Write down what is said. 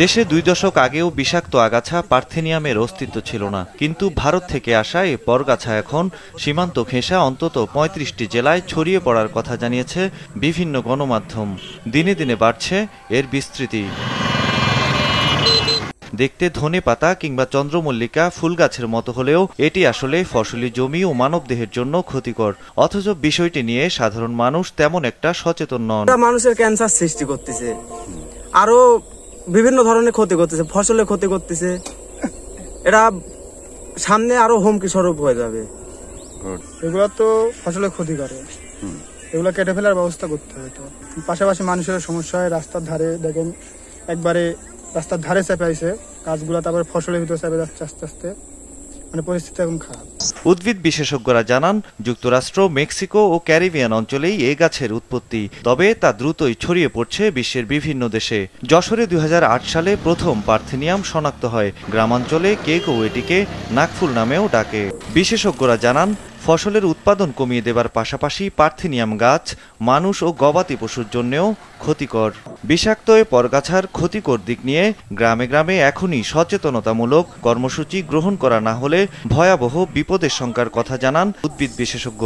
দেশে 2 দশক আগেও বিষাক্ত আগাছা পার্থেনিয়ামের অস্তিত্ব ছিল না, কিন্তু ভারত থেকে আসা এই পরগাছা এখন সীমান্ত ঘেঁষা অন্তত 35টি জেলায় ছড়িয়ে পড়ার কথা জানিয়েছে বিভিন্ন গণমাধ্যম। দিনে দিনে বাড়ছে এর বিস্তৃতি। দেখতে ধনেপাতা কিংবা চন্দ্রমল্লিকা ফুল গাছের মতো হলেও এটি আসলে ফসলি জমি ও মানবদেহের জন্য ক্ষতিকর। অথচ বিষয়টি নিয়ে সাধারণ মানুষ তেমন একটা সচেতন নন। মানুষের ক্যান্সার সৃষ্টি করতেছে, আরো বিভিন্ন ধরনের ক্ষতি করতেছে, ফসলে ক্ষতি করতেছে। এটা সামনে আরো হুমকি স্বরূপ হয়ে যাবে। এগুলো তো ফসলের ক্ষতি করে, এগুলো কেটে ফেলার ব্যবস্থা করতে হবে। তো পাশাপাশি মানুষের সমস্যা হয়, রাস্তার ধারে দেখেন একবারে রাস্তার ধারে চেপে আইছে গাছগুলো, তারপরে ফসলের ভিতরে চেপে যাচ্ছে আস্তে আস্তে, মানে পরিস্থিতি এখন খারাপ। উদ্ভিদ বিশেষজ্ঞরা জানান, যুক্তরাষ্ট্র, মেক্সিকো ও ক্যারিবিয়ান অঞ্চলেই এই গাছের উৎপত্তি, তবে তা দ্রুতই ছড়িয়ে পড়ছে বিশ্বের বিভিন্ন দেশে। যশোরে 2008 সালে প্রথম পার্থেনিয়াম শনাক্ত হয়। গ্রামাঞ্চলে কেউ এটিকে নাকফুল নামেও ডাকে। বিশেষজ্ঞরা জানান, ফসলের উৎপাদন কমিয়ে দেবার পাশাপাশি পার্থেনিয়াম গাছ মানুষ ও গবাদি পশুর জন্যও ক্ষতিকর। বিষাক্ত এ পরগাছার ক্ষতিকর দিক নিয়ে গ্রামে গ্রামে এখনই সচেতনতামূলক কর্মসূচি গ্রহণ করা না হলে ভয়াবহ বিপদের শঙ্কার কথা জানান উদ্ভিদ বিশেষজ্ঞ।